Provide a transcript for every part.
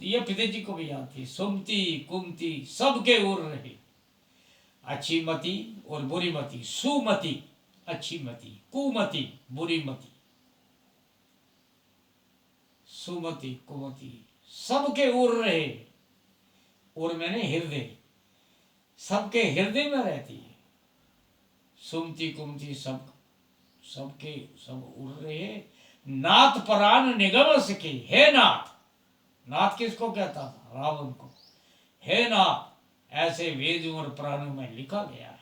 ये पिता जी को भी याद थी। सुमति कुमति सबके उड़ रहे, अच्छी मति और बुरी मति, सुमति अच्छी मति, कुमति बुरी मति, सुमति कुमति सबके उड़ रहे। और मैंने हृदय, सबके हृदय में रहती है। सुमति कुमति सबके सब उड़ रहे। नाथ परान निगम सके, हे नाथ। नाथ किसको कहता था? रावण को। हे नाथ, ऐसे वेदों और पुराणों में लिखा गया है।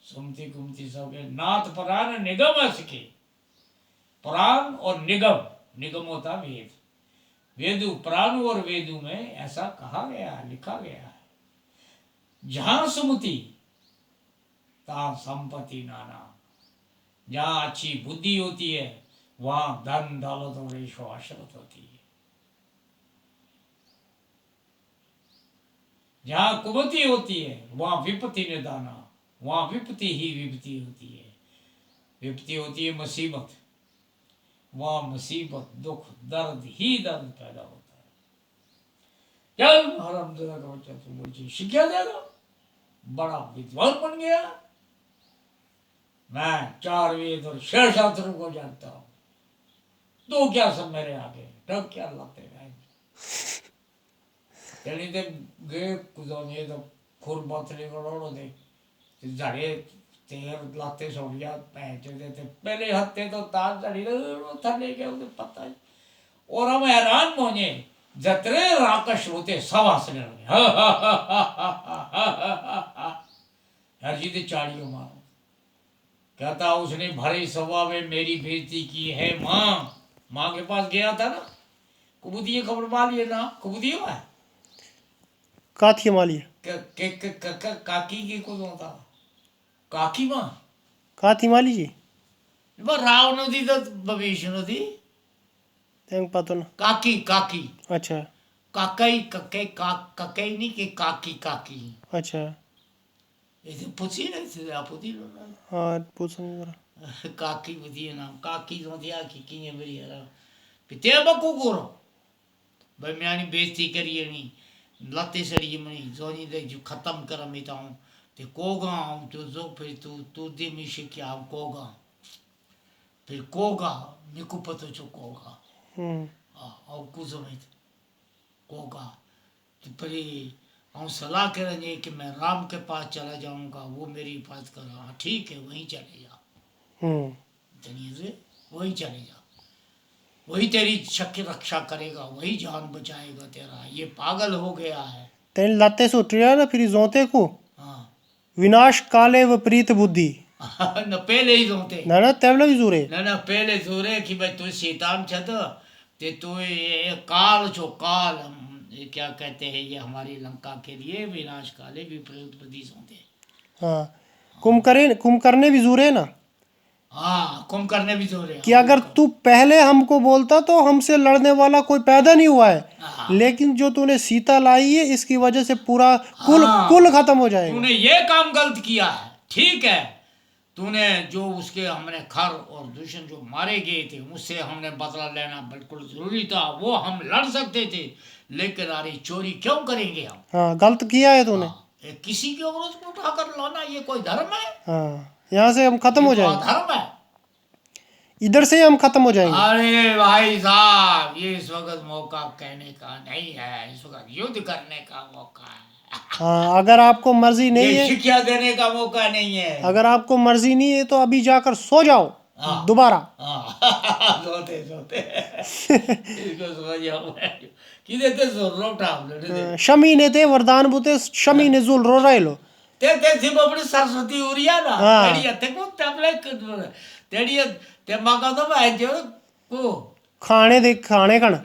सुमति कुमति सबके नाथ परान निगम सके। पुराण और निगम, निगम होता वेद, वेदों पुराण और वेदों में ऐसा कहा गया है, लिखा गया है। जहां सुमति तहां संपत्ति नाना। जहां अच्छी बुद्धि होती है वहां धन दौलत और ऐशोआशरत होती है। जहां कुमति होती है वहां विपत्ति निदाना, वहां विपत्ति ही विपत्ति होती है। विपत्ति होती है मुसीबत, वहां मुसीबत दुख दर्द ही दर्द पैदा होता है। चल हरामजादा का बच्चा, तू मुझे शिक्षा देगा, बड़ा विद्वान बन गया, मैं 4 वेद और 6 शास्त्रों को जानता हूं, तो क्या सब मेरे आगे टक क्या लाते हैं। चली ते गए कुदाने तो खुर बातले करोड़ो दे जाड़े तेर लाते सोड़िया पैंच देते पहले हत्ते तो तार जड़ी थले के उसे पता है। और हम हैरान मोने जतरे राकश होते सब हंसने लगे, हर जी दे चाड़ियों मारो। कहता उसने भरे सभा में मेरी बेइज्जती की है। माँ के पास गया था ना, कुबूदिये खबर मालिए ना, कुबूदिये हुआ है काथी माली काकी की को था काकी माँ काथी माली जी राव नदी तो भविष्य नदी तेंग पतो ना काकी काकी अच्छा काकई कके ककई नहीं के काकी काकी अच्छा ये तो पूछी नहीं थे आप पूछी लो ना। हाँ पूछूंगा जरा काकी बुझिए नाम काकी तो दिया की है मेरी यार पिते बको गोरो भाई मैंने बेइज्जती करी नहीं लते सड़ी मनी जोनी दे जो खत्म कर मिता हूँ ते कोगा हूँ तो जो फिर तू दे मिशे क्या हम कोगा फिर कोगा निकु पतो चो कोगा और कुछ में कोगा तो फिर हम सलाह करेंगे कि मैं राम के पास चला जाऊंगा, वो मेरी हिफाजत करेगा। हाँ ठीक है वहीं चले जा, चलिए से वहीं चले जा, वही तेरी शक्ति रक्षा करेगा, वही जान बचाएगा तेरा। ये पागल हो गया है। तेन लाते से उतरिया ना फिर जोते को हाँ विनाश काले विपरीत बुद्धि न पहले ही जोते ना ना तेवला भी जुरे ना पहले जोरे कि भाई तू शैतान छत ते तू ये काल जो काल ये क्या कहते हैं ये हमारी लंका के लिए विनाश काले विपरीत बुद्धि जोते। हाँ कुंभकर्ण भी जुरे ना। हाँ कुंभकर्ण भी जोरे कि अगर तू पहले हमको बोलता तो हमसे लड़ने वाला कोई पैदा नहीं हुआ है, लेकिन जो तूने सीता लाई है इसकी वजह से पूरा कुल खत्म हो जाएगा। तूने ये काम गलत किया है, ठीक है। तूने जो उसके हमने खर और दुश्मन जो मारे गए थे उससे हमने बदला लेना बिल्कुल जरूरी था, वो हम लड़ सकते थे, लेकिन अरे चोरी क्यों करेंगे हम। हाँ गलत किया है तूने। किसी की औरत को उठाकर लाना ये कोई धर्म है? हाँ यहाँ से हम खत्म हो जाएंगे, धर्म है, इधर से हम खत्म हो जाएंगे। अरे भाई साहब ये इस वक्त मौका कहने का नहीं है, इस वक्त युद्ध करने का मौका है। हाँ अगर आपको मर्जी नहीं है, शिक्षा देने का मौका नहीं है। अगर आपको मर्जी नहीं है तो अभी जाकर सो जाओ दोबारा। सोते सोते इसको समझ आओ कि देते जोर उठा शमी ने ते वरदान बुते शमी ने जुल रो रायलो ते थी अपनी सरस्वती उरिया ना तेड़िया ते को तबले तेड़िया ते माका तो मैं जो को खाने कण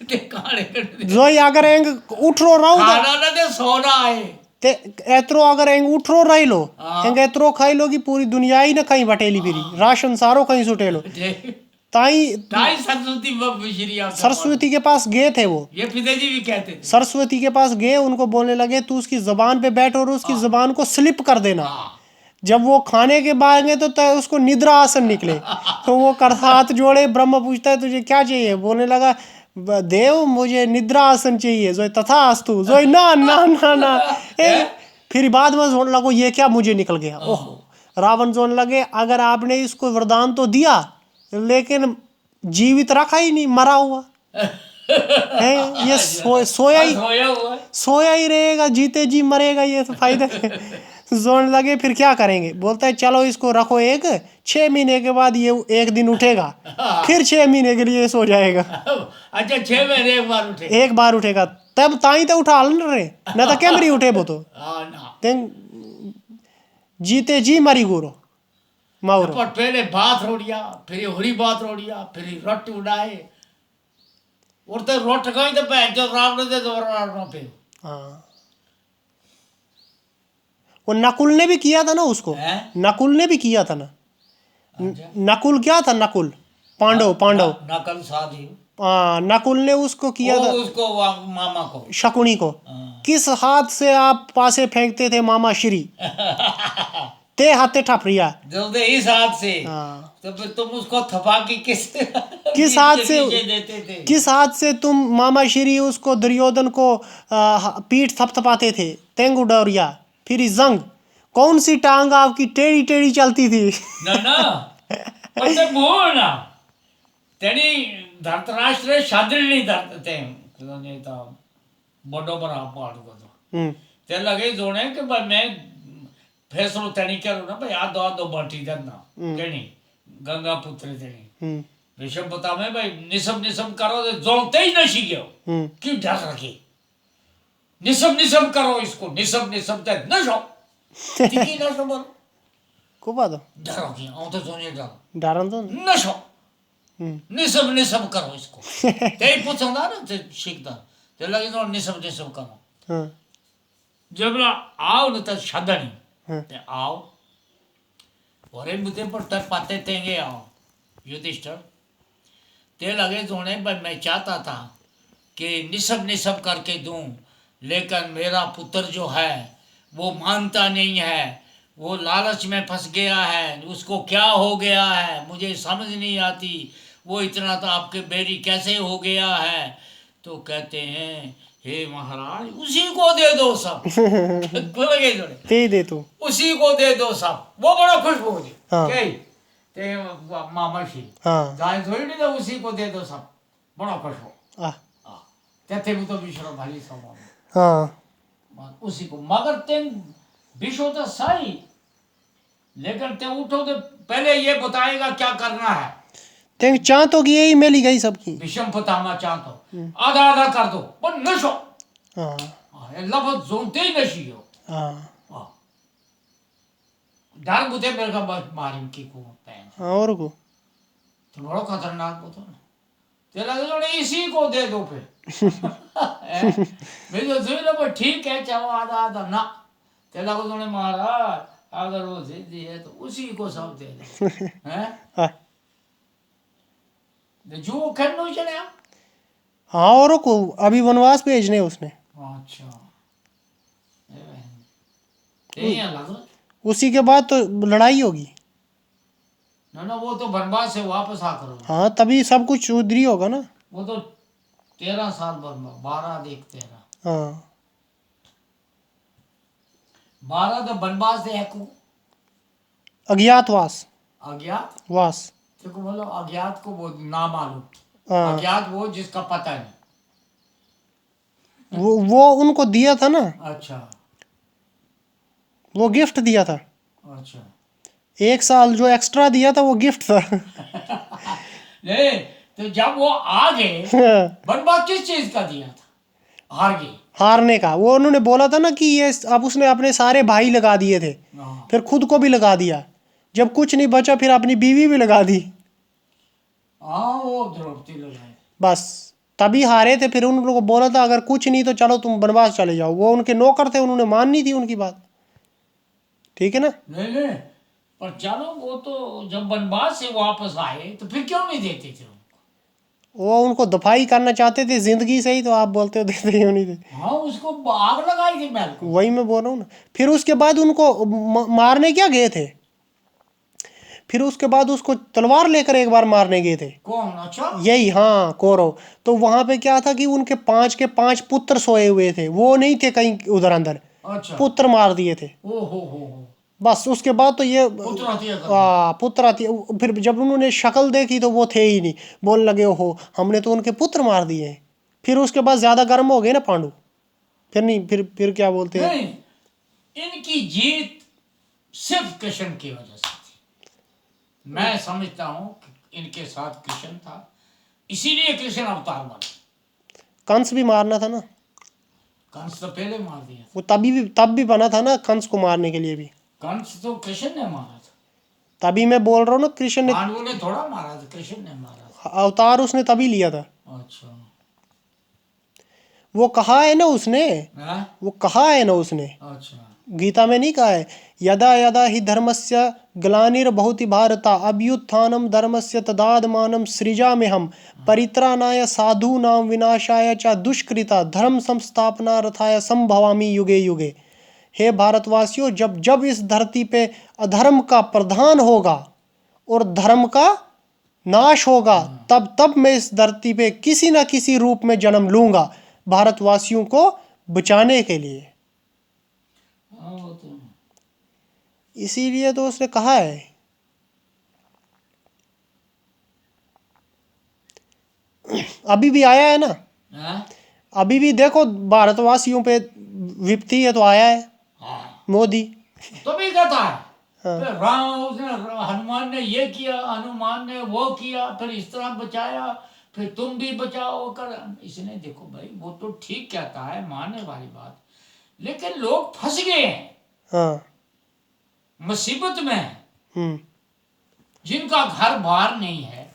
ते खाने कण जो अगर एंग उठ रो रहो खाना ना ते सोना है ते एतरो अगर एंग उठ रो राइलो एंग एतरो खाई लो कि पूरी दुनिया ही ना कहीं बटेली फिरी राशन सारो कहीं सुटेलो ताई सरस्वती के पास गए थे वो, ये पिताजी भी कहते थे। सरस्वती के पास गए, उनको बोलने लगे तू उसकी जबान पे बैठ और उसकी जबान को स्लिप कर देना। जब वो खाने के बाद गए तो उसको निद्रा आसन निकले तो वो कर हाथ जोड़े, ब्रह्म पूछता है तुझे क्या चाहिए, बोलने लगा देव मुझे निद्रा आसन चाहिए, जो तथास्तु, जो ना ना ना ना। फिर बाद में जोन लगो ये क्या मुझे निकल गया। ओह, रावण जोन लगे अगर आपने इसको वरदान तो दिया लेकिन जीवित रखा ही नहीं, मरा हुआ है ये, सोया ही रहेगा, जीते जी मरेगा, ये तो फायदा जोन लगे फिर क्या करेंगे। बोलता है चलो इसको रखो 6 महीने के बाद ये एक दिन उठेगा, फिर 6 महीने के लिए सो जाएगा। अच्छा 6 महीने एक बार उठेगा, तब ताई तो उठा न रहे न तो कैमरी उठे वो तो जीते जी मरी गुरो माउरो। पर पहले बात रोड़िया, फिर होरी बात रोड़िया, फिर रट उड़ाए और तो रोट गई तो भैन जो रावण दे दौरान पे। हाँ, वो नकुल ने भी किया था ना उसको, नकुल ने भी किया था ना। नकुल क्या था, नकुल पांडव नकल शादी। हाँ, नकुल ने उसको किया था, उसको मामा को, शकुनी को। किस हाथ से आप पासे फेंकते थे मामा श्री, ते हाथे ठपरिया, जल्दी इस हाथ से। हाँ, तो फिर तुम उसको थपा के किस हाथ से देते थे? किस हाथ से तुम मामा श्री उसको दुर्योधन को पीठ थपथपाते थे, तेंगु डोरिया। फिर जंग कौन सी टांग आपकी टेढ़ी टेढ़ी चलती थी? ना पर ते बोल ना तेरी धरतराष्ट्र शादी नहीं धरते नहीं था बड़ो बड़ा पाड़ को तो ते लगे जोने कि भाई मैं फैसलो तेनी करो ना भाई आ दो बाटी देना केनी गंगा पुत्र तेनी विषम बता में भाई निसम करो तो जोलते ही नशी गयो क्यों डर रखे निसम करो इसको निसम ते नशो ठीक नशो बोल को बात डरो की आओ तो जोने डरन तो नशो निसम करो इसको ते पूछंदा ना ते शिकदा ते लगे तो निसम करो जब आओ न तो शदनी ते आओ और मुझे पर तर पाते तेंगे आओ युधिष्ठिर ते लगे जोने पर मैं चाहता था कि निसब करके दूं, लेकिन मेरा पुत्र जो है वो मानता नहीं है, वो लालच में फंस गया है, उसको क्या हो गया है मुझे समझ नहीं आती, वो इतना तो आपके बेरी कैसे हो गया है। तो कहते हैं हे महाराज उसी को दे दो सब ते दे तो उसी को दे दो सब, वो बड़ा खुश हो गए। ते मामा श्री जाए थोड़ी नहीं तो उसी को दे दो सब, बड़ा खुश हो ते भी तो विश्व भारी सब उसी को, मगर ते विश्व तो सही, लेकिन ते उठो तो पहले ये बताएगा क्या करना है। ते चाह तो कि यही मिली गई सबकी, विषम पतामा चाह तो आधा कर दो पर नशो लफ्ज जोनते ही नशी हो डर बुते मेरे का बस मारी की को पैन और को तो बड़ा खतरनाक बुतो ना ते लगे जो इसी को दे दो पे मैं जो सुन लो ठीक है चाहो आधा ना ते लगे जो महाराज अगर वो जिद्दी है तो उसी को सब दे दो हैं जो खन्नो चले हाँ और को अभी वनवास भेजने उसने। अच्छा ये लगा उसी के बाद तो लड़ाई होगी ना वो तो वनवास से वापस आकर हाँ तभी सब कुछ उधरी होगा ना। वो तो 13 साल वनवास 12 देख 13 हाँ 12 तो वनवास है को अज्ञातवास वास देखो बोलो अज्ञात को वो ना मालूम अज्ञात वो जिसका पता नहीं वो उनको दिया था ना। अच्छा वो गिफ्ट दिया था। अच्छा 1 साल जो एक्स्ट्रा दिया था वो गिफ्ट था नहीं तो जब वो आ गए वनवास किस चीज का दिया था, हार गए हारने का। वो उन्होंने बोला था ना कि ये अब उसने अपने सारे भाई लगा दिए थे, फिर खुद को भी लगा दिया, जब कुछ नहीं बचा फिर अपनी बीवी भी लगा दी। वो द्रौपदी लगाए बस तभी हारे थे। फिर उन लोगों को बोला था अगर कुछ नहीं तो चलो तुम वनवास चले जाओ। वो उनके नौकर थे, उन्होंने माननी थी उनकी बात, ठीक है ना। नहीं पर चलो वो तो जब वनवास से वापस आए तो फिर क्यों नहीं देते थे वो उनको दफाई करना चाहते थे जिंदगी से ही, तो आप बोलते हो देते क्यों नहीं थे। हाँ उसको आग लगाई थी महल को। वही मैं बोल रहा हूँ ना। फिर उसके बाद उनको मारने क्या गए थे, फिर उसके बाद उसको तलवार लेकर एक बार मारने गए थे। कौन? अच्छा। यही, हाँ, कौरव। तो वहां पे क्या था कि उनके 5 के 5 पुत्र सोए हुए थे, वो नहीं थे कहीं उधर अंदर, अच्छा। पुत्र मार दिए थे। ओ हो। बस उसके बाद तो ये पुत्र हत्या कर दी। पुत्र आती। फिर जब उन्होंने शक्ल देखी तो वो थे ही नहीं, बोलने लगे ओहो हमने तो उनके पुत्र मार दिए हैं। फिर उसके बाद ज्यादा गर्म हो गए ना पांडु, फिर नहीं, फिर क्या बोलते हैं। नहीं, इनकी जीत सिर्फ कृष्ण की वजह से थी। मैं समझता हूँ कि इनके साथ कृष्ण था, इसीलिए कृष्ण अवतार बना। कंस भी मारना था ना, कंस तो पहले मार दिया था। वो तब भी बना था ना कंस को मारने के लिए भी। कंस तो कृष्ण ने मारा था, तभी मैं बोल रहा हूँ ना, कृष्ण ने पांडवों ने थोड़ा मारा था, कृष्ण ने मारा था। अवतार उसने तभी लिया था। अच्छा। वो कहा है ना उसने, हाँ? वो कहा है ना उसने, अच्छा। गीता में नहीं कहा है, यदा यदा हि धर्मस्य ग्लानिर्भवति भारता अभ्युत्थानं धर्मस्य तदात्मानं सृजाम्यहं परित्राणाय साधूनां विनाशाय च दुष्कृता धर्म संस्थापनार्थाय संभवामि युगे युगे। हे भारतवासियों, जब जब इस धरती पे अधर्म का प्रधान होगा और धर्म का नाश होगा, तब तब मैं इस धरती पे किसी न किसी रूप में जन्म लूंगा भारतवासियों को बचाने के लिए। हाँ, वो तो इसीलिए तो उसने कहा है। अभी भी आया है ना, हाँ? अभी भी देखो भारतवासियों पे विपत्ति है तो आया है हाँ। मोदी। तो भी कहता है, हाँ। फिर राम उसने, हनुमान ने ये किया, हनुमान ने वो किया, फिर इस तरह बचाया, फिर तुम भी बचाओ कर। इसने देखो भाई, वो तो ठीक कहता है, मानने वाली बात, लेकिन लोग फंस गए हैं, हाँ। मुसीबत में हैं, हम्म। जिनका घर बार नहीं है।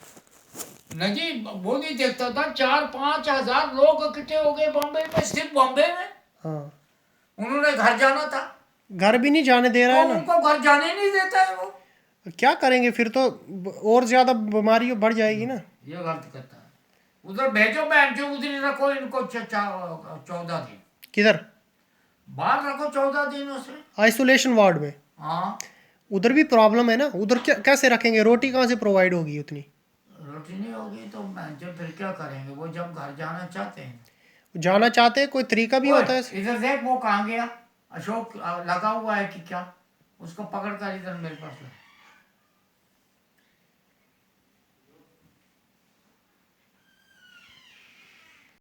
नजी मोदी देखता था 4-5 हजार लोग इकट्ठे हो गए बॉम्बे में, सिर्फ बॉम्बे में। हाँ, उन्होंने घर जाना था, घर भी नहीं जाने दे रहा तो है ना। उनको घर जाने नहीं देता है वो। क्या करेंगे फिर तो, और ज्यादा बीमारी बढ़ जाएगी ना। ये गलत करता है। उधर भेजो, बहन जो उधर रखो इनको 14 दिन, किधर? बाहर रखो 14 दिन उसे। आइसोलेशन वार्ड में। हाँ, उधर भी प्रॉब्लम है ना, उधर क्या कैसे रखेंगे, रोटी कहाँ से प्रोवाइड होगी उतनी। रोटी नहीं होगी तो बहन जो फिर क्या करेंगे, वो जब घर जाना चाहते हैं। जाना चाहते हैं, कोई तरीका भी ओए, होता है। इधर देख वो कहाँ गया, अशोक लगा हुआ है कि क्या, उसको पकड़ कर इधर मेरे पास ला।